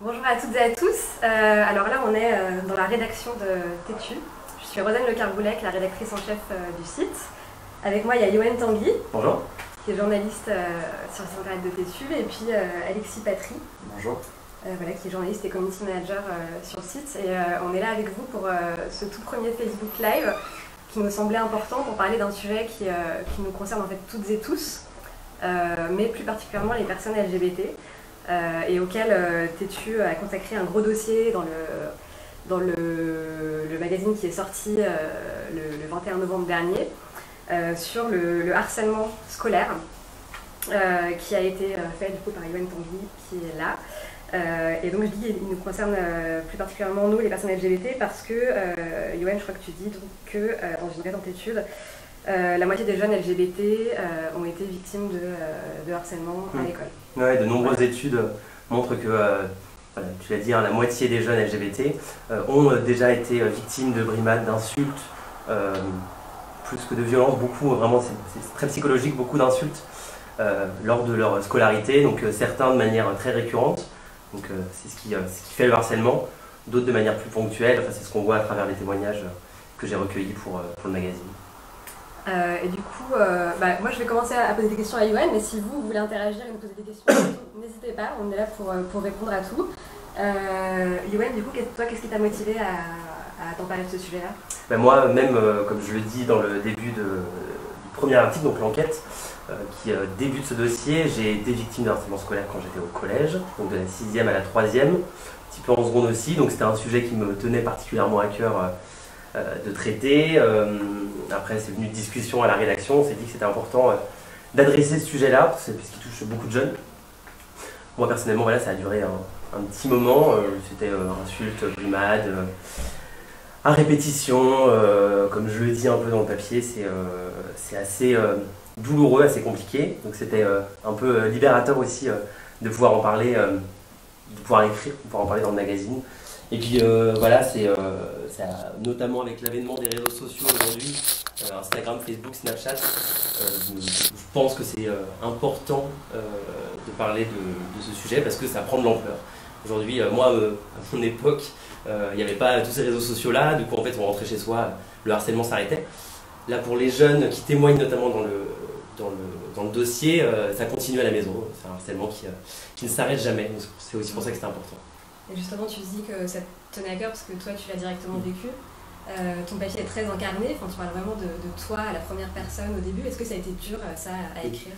Bonjour à toutes et à tous. Alors là, on est dans la rédaction de Tétu. Je suis Rosane Le Carboulec, la rédactrice en chef du site. Avec moi, il y a Yoann Tanguy. Bonjour. Qui est journaliste sur le site internet de Tétu. Et puis Alexis Patry. Bonjour. Voilà, qui est journaliste et community manager sur le site. Et on est là avec vous pour ce tout premier Facebook Live qui nous semblait important pour parler d'un sujet qui nous concerne en fait toutes et tous, mais plus particulièrement les personnes LGBT. Et auquel Tétu a consacré un gros dossier dans le magazine qui est sorti le 21 novembre dernier sur le harcèlement scolaire qui a été fait du coup par Yoann Tanguy qui est là. Et donc je dis il nous concerne plus particulièrement nous les personnes LGBT parce que Yoann, je crois que tu dis donc que dans une récente étude la moitié des jeunes LGBT ont été victimes de harcèlement à l'école. Ouais, de nombreuses études montrent que, voilà, tu l'as dit, la moitié des jeunes LGBT ont déjà été victimes de brimades, d'insultes, plus que de violences, beaucoup, vraiment c'est très psychologique, beaucoup d'insultes lors de leur scolarité, donc certains de manière très récurrente, donc c'est ce qui fait le harcèlement, d'autres de manière plus ponctuelle, enfin, c'est ce qu'on voit à travers les témoignages que j'ai recueillis pour le magazine. Et du coup, moi je vais commencer à poser des questions à Yoann, mais si vous voulez interagir et nous poser des questions, n'hésitez pas, on est là pour répondre à tout. Yoann, du coup, toi, qu'est-ce qui t'a motivé à t'en parler de ce sujet-là? Moi, même, comme je le dis dans le début du premier article, donc l'enquête, qui débute ce dossier, j'ai été victime de harcèlement scolaire quand j'étais au collège, donc de la 6e à la 3e, un petit peu en seconde aussi, donc c'était un sujet qui me tenait particulièrement à cœur de traiter. Après, c'est venu de discussion à la rédaction, on s'est dit que c'était important d'adresser ce sujet-là, puisqu'il touche beaucoup de jeunes. Moi, personnellement, voilà, ça a duré un petit moment, c'était insultes, brimades, à répétition, comme je le dis un peu dans le papier, c'est assez douloureux, assez compliqué, donc c'était un peu libérateur aussi de pouvoir en parler, de pouvoir l'écrire, de pouvoir en parler dans le magazine. Et puis voilà, notamment avec l'avènement des réseaux sociaux aujourd'hui, Instagram, Facebook, Snapchat, je pense que c'est important de parler de ce sujet parce que ça prend de l'ampleur. Aujourd'hui, moi, à mon époque, il n'y avait pas tous ces réseaux sociaux-là, du coup en fait on rentrait chez soi, le harcèlement s'arrêtait. Là pour les jeunes qui témoignent notamment dans le dossier, ça continue à la maison, c'est un harcèlement qui ne s'arrête jamais, c'est aussi pour ça que c'est important. Et justement, tu dis que ça te tenait à cœur parce que toi, tu l'as directement vécu. Ton papier est très incarné, enfin, tu parles vraiment de toi à la première personne au début. Est-ce que ça a été dur, ça, à écrire?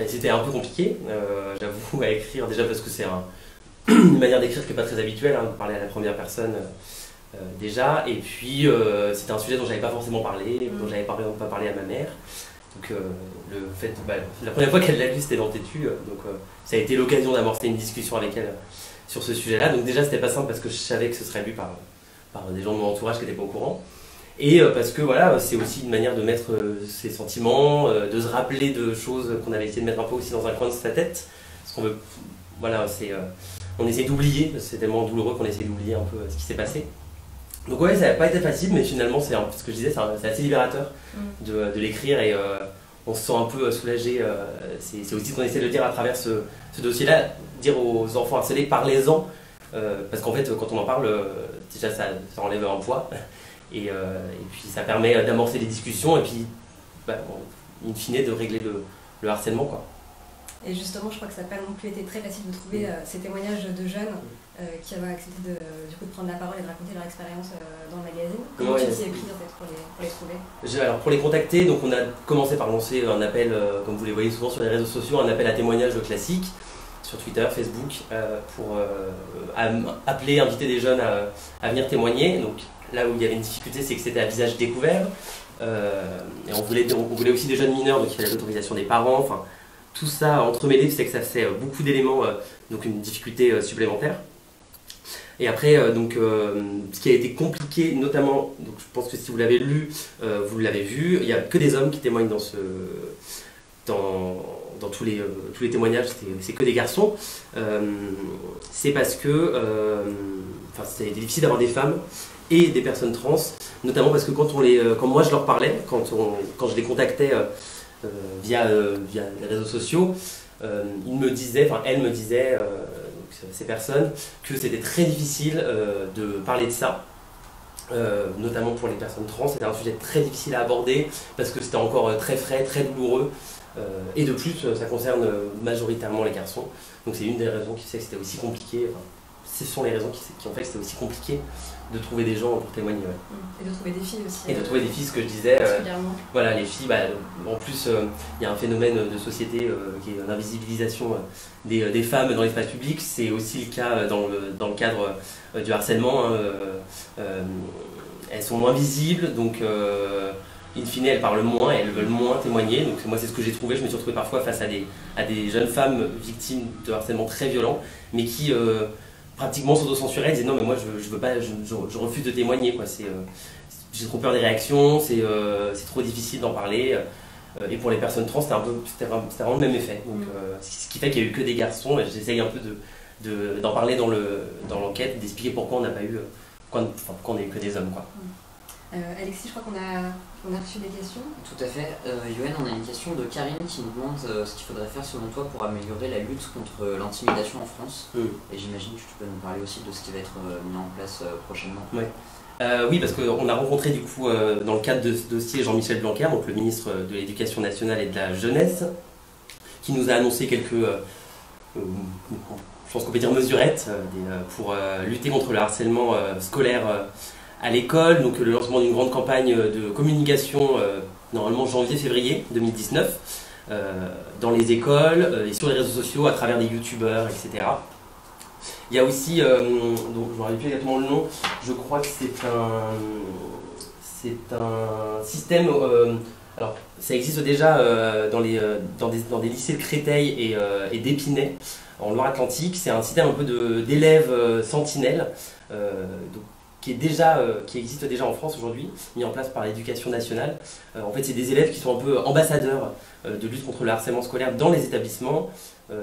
C'était un peu compliqué, j'avoue, à écrire, déjà parce que c'est une manière d'écrire qui n'est pas très habituelle, de parler à la première personne déjà. Et puis, c'était un sujet dont je n'avais pas forcément parlé, dont je n'avais pas parlé à ma mère. Donc, la première fois qu'elle l'a lu, c'était dans Tétu, donc ça a été l'occasion d'amorcer une discussion avec elle sur ce sujet-là. Donc déjà c'était pas simple parce que je savais que ce serait lu par des gens de mon entourage qui n'étaient pas au courant. Et parce que voilà, c'est aussi une manière de mettre ses sentiments, de se rappeler de choses qu'on avait essayé de mettre un peu aussi dans un coin de sa tête. Parce qu'on veut, voilà, on essaie d'oublier, c'est tellement douloureux qu'on essaie d'oublier un peu ce qui s'est passé. Donc ouais, ça n'a pas été facile, mais finalement, ce que je disais, c'est assez libérateur de l'écrire et on se sent un peu soulagé. C'est aussi ce qu'on essaie de dire à travers ce dossier-là, dire aux enfants harcelés, parlez-en, parce qu'en fait, quand on en parle, déjà ça enlève un poids, et puis ça permet d'amorcer des discussions, et puis, in fine, de régler le harcèlement, quoi. Et justement, je crois que ça n'a pas non plus été très facile de trouver ces témoignages de jeunes qui avaient accepté de prendre la parole et de raconter leur expérience dans le magazine. Comment tu t'y es pris en fait, pour les trouver? Alors pour les contacter, donc on a commencé par lancer un appel, comme vous les voyez souvent sur les réseaux sociaux, un appel à témoignages classique sur Twitter, Facebook, pour appeler, inviter des jeunes à venir témoigner. Donc là où il y avait une difficulté, c'est que c'était à visage découvert. Et on voulait aussi des jeunes mineurs, donc il fallait l'autorisation des parents. Enfin, tout ça entremêlé, c'est que ça fait beaucoup d'éléments, donc une difficulté supplémentaire. Et après, ce qui a été compliqué, notamment, donc je pense que si vous l'avez lu, vous l'avez vu, il n'y a que des hommes qui témoignent dans tous les témoignages, c'est que des garçons. C'est parce que c'est difficile d'avoir des femmes et des personnes trans, notamment parce que quand moi je leur parlais, quand je les contactais via les réseaux sociaux, elle me disait ces personnes, que c'était très difficile de parler de ça. Notamment pour les personnes trans, c'était un sujet très difficile à aborder parce que c'était encore très frais, très douloureux et de plus ça concerne majoritairement les garçons, donc c'est une des raisons qui fait que c'était aussi compliqué, enfin, ce sont les raisons qui ont fait que c'était aussi compliqué de trouver des gens pour témoigner. Ouais. Et de trouver des filles aussi. Et de trouver des filles, ce que je disais, voilà, les filles, en plus il y a un phénomène de société qui est l'invisibilisation des femmes dans l'espace public, c'est aussi le cas dans le cadre du harcèlement, hein, elles sont moins visibles, donc in fine elles parlent moins, elles veulent moins témoigner, donc moi c'est ce que j'ai trouvé, je me suis retrouvé parfois face à des jeunes femmes victimes de harcèlement très violent, mais qui pratiquement s'auto-censuraient, elles disaient non mais moi je veux pas, je refuse de témoigner, quoi. J'ai trop peur des réactions, c'est trop difficile d'en parler. Et pour les personnes trans, c'était vraiment le même effet. Donc, ce qui fait qu'il n'y a eu que des garçons, et j'essaye un peu d'en parler dans l'enquête, d'expliquer pourquoi on n'a pas eu, pourquoi on n'a eu que des hommes, quoi. Alexis, je crois qu'on a reçu des questions. Tout à fait. Yoann, on a une question de Karine qui nous demande ce qu'il faudrait faire selon toi pour améliorer la lutte contre l'intimidation en France. Et j'imagine que tu peux nous parler aussi de ce qui va être mis en place prochainement. Ouais. Oui, parce qu'on a rencontré du coup dans le cadre de ce dossier Jean-Michel Blanquer, donc le ministre de l'Éducation nationale et de la jeunesse, qui nous a annoncé quelques, je pense qu'on peut dire mesurettes, pour lutter contre le harcèlement scolaire à l'école. Donc le lancement d'une grande campagne de communication, normalement janvier-février 2019, dans les écoles et sur les réseaux sociaux, à travers des youtubeurs, etc. Il y a aussi, donc je ne me rappelle plus exactement le nom, je crois que c'est un système, alors ça existe déjà dans des lycées de Créteil et d'Épinay, en Loire-Atlantique. C'est un système un peu d'élèves sentinelles, qui existe déjà en France aujourd'hui, mis en place par l'Éducation nationale. En fait, c'est des élèves qui sont un peu ambassadeurs de lutte contre le harcèlement scolaire dans les établissements.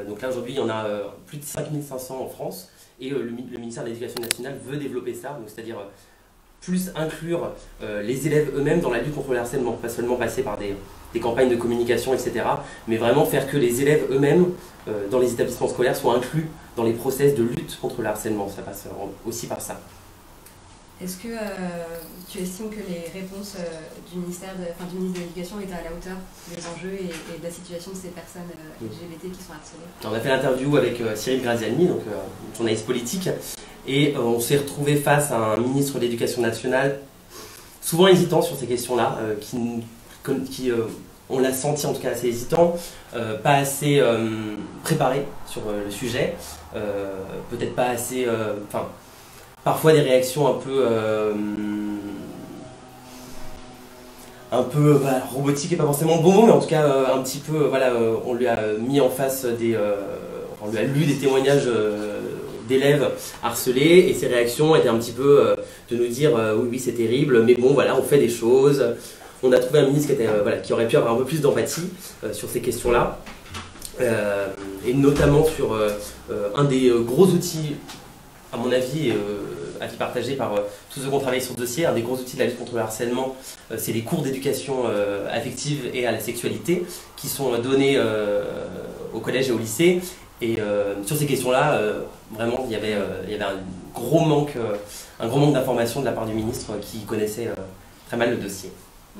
Donc là, aujourd'hui, il y en a plus de 5500 en France. Et le ministère de l'Éducation nationale veut développer ça, c'est-à-dire plus inclure les élèves eux-mêmes dans la lutte contre le harcèlement, pas seulement passer par des campagnes de communication, etc., mais vraiment faire que les élèves eux-mêmes, dans les établissements scolaires, soient inclus dans les process de lutte contre le harcèlement. Ça passe aussi par ça. Est-ce que tu estimes que les réponses du ministre de l'Éducation étaient à la hauteur des enjeux et de la situation de ces personnes LGBT qui sont harcelées? On a fait l'interview avec Cyril Graziani, donc journaliste politique, et on s'est retrouvé face à un ministre de l'Éducation nationale souvent hésitant sur ces questions-là, qui on l'a senti en tout cas assez hésitant, pas assez préparé sur le sujet, peut-être pas assez... parfois des réactions un peu robotiques et pas forcément le bon mot, mais en tout cas un petit peu, on lui a mis en face on lui a lu des témoignages d'élèves harcelés, et ses réactions étaient un petit peu de nous dire oui c'est terrible, mais bon voilà, on fait des choses. On a trouvé un ministre qui aurait pu avoir un peu plus d'empathie sur ces questions-là, et notamment sur un des gros outils, à mon avis, avis partagé par tous ceux qui ont travaillé sur ce dossier, un des gros outils de la lutte contre le harcèlement, c'est les cours d'éducation affective et à la sexualité qui sont donnés au collège et au lycée. Et sur ces questions-là, vraiment, il y avait un gros manque d'informations de la part du ministre qui connaissait très mal le dossier.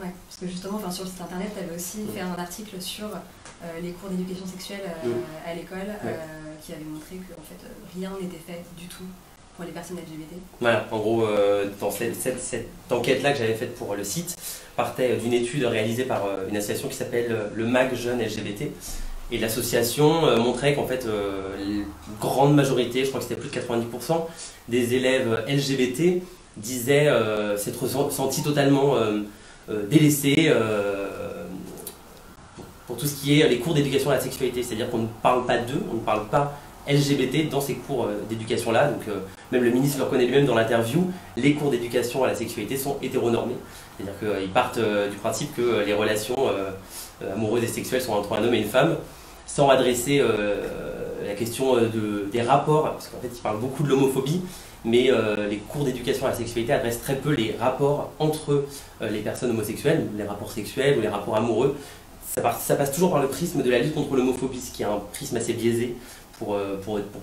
Ouais, parce que justement, sur le site internet, tu avais aussi fait un article sur les cours d'éducation sexuelle à l'école, qui avait montré que en fait, rien n'était fait du tout pour les personnes LGBT. Voilà, en gros, dans cette enquête-là que j'avais faite pour le site, partait d'une étude réalisée par une association qui s'appelle le MAG Jeunes LGBT. Et l'association montrait qu'en fait, la grande majorité, je crois que c'était plus de 90% des élèves LGBT disaient s'être sentis totalement délaissés pour tout ce qui est les cours d'éducation à la sexualité. C'est-à-dire qu'on ne parle pas d'eux, on ne parle pas LGBT dans ces cours d'éducation-là. Donc même le ministre le reconnaît lui-même dans l'interview, les cours d'éducation à la sexualité sont hétéronormés. C'est-à-dire qu'ils partent du principe que les relations amoureuses et sexuelles sont entre un homme et une femme, sans adresser la question des rapports, parce qu'en fait ils parlent beaucoup de l'homophobie, mais les cours d'éducation à la sexualité adressent très peu les rapports entre les personnes homosexuelles, les rapports sexuels ou les rapports amoureux. Ça passe toujours par le prisme de la lutte contre l'homophobie, ce qui est un prisme assez biaisé pour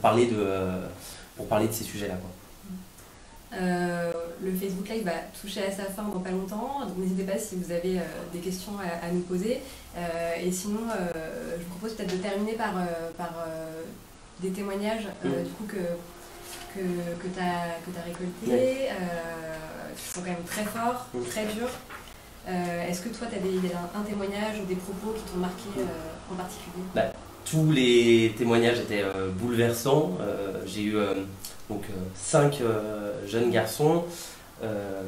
parler de ces sujets-là, quoi. Le Facebook Live va toucher à sa fin dans pas longtemps, donc n'hésitez pas si vous avez des questions à nous poser. Et sinon, je vous propose peut-être de terminer par des témoignages du coup que tu as récoltés, qui sont quand même très forts, très durs. Est-ce que toi, tu as un témoignage ou des propos qui t'ont marqué en particulier? Tous les témoignages étaient bouleversants. J'ai eu 5 jeunes garçons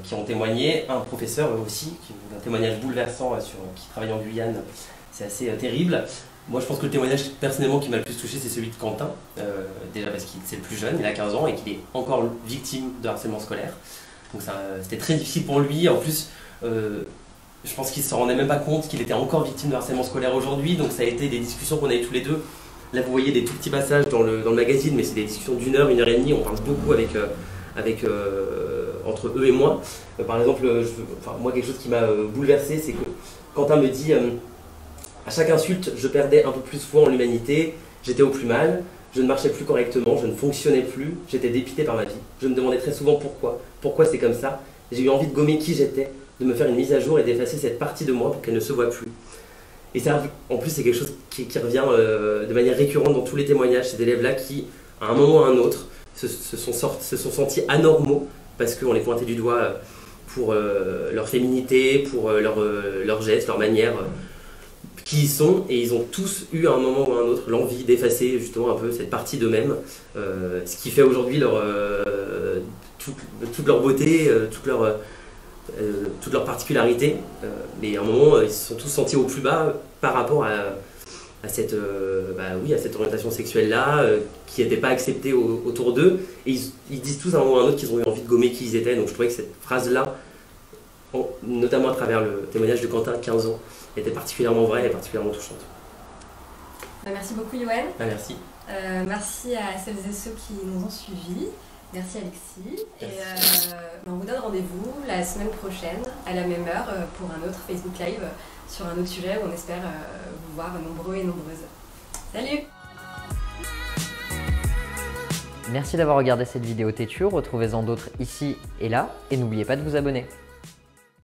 qui ont témoigné, un professeur aussi, un témoignage bouleversant qui travaille en Guyane. C'est assez terrible. Moi, je pense que le témoignage personnellement qui m'a le plus touché, c'est celui de Quentin. Déjà parce qu'il c'est le plus jeune, il a 15 ans et qu'il est encore victime de harcèlement scolaire. Donc c'était très difficile pour lui. En plus, je pense qu'il ne s'en rendait même pas compte qu'il était encore victime de harcèlement scolaire aujourd'hui. Donc ça a été des discussions qu'on a eues tous les deux. Là, vous voyez des tout petits passages dans le magazine, mais c'est des discussions d'1 heure, 1 heure et demie. On parle beaucoup entre eux et moi. Par exemple, moi, quelque chose qui m'a bouleversé, c'est que Quentin me dit à chaque insulte, je perdais un peu plus foi en l'humanité, j'étais au plus mal, je ne marchais plus correctement, je ne fonctionnais plus, j'étais dépité par ma vie. Je me demandais très souvent pourquoi c'est comme ça. J'ai eu envie de gommer qui j'étais, de me faire une mise à jour et d'effacer cette partie de moi pour qu'elle ne se voit plus. Et ça, en plus, c'est quelque chose qui revient de manière récurrente dans tous les témoignages, ces élèves-là qui, à un moment ou à un autre, se sont sentis anormaux parce qu'on les pointait du doigt pour leur féminité, pour leurs gestes, leur manière, qui ils sont, et ils ont tous eu à un moment ou à un autre l'envie d'effacer justement un peu cette partie d'eux-mêmes, ce qui fait aujourd'hui toute leur beauté, toute leur particularité, mais à un moment ils se sont tous sentis au plus bas par rapport à cette orientation sexuelle-là qui n'était pas acceptée autour d'eux, et ils disent tous à un moment ou à un autre qu'ils ont eu envie de gommer qui ils étaient. Donc je trouvais que cette phrase-là, notamment à travers le témoignage de Quentin, 15 ans, était particulièrement vraie et particulièrement touchante. Merci beaucoup Yoann. Merci. Merci à celles et ceux qui nous ont suivis. Merci Alexis. Merci. Et on vous donne rendez-vous la semaine prochaine à la même heure pour un autre Facebook Live sur un autre sujet où on espère vous voir nombreux et nombreuses. Salut! Merci d'avoir regardé cette vidéo têtue, retrouvez-en d'autres ici et là, et n'oubliez pas de vous abonner.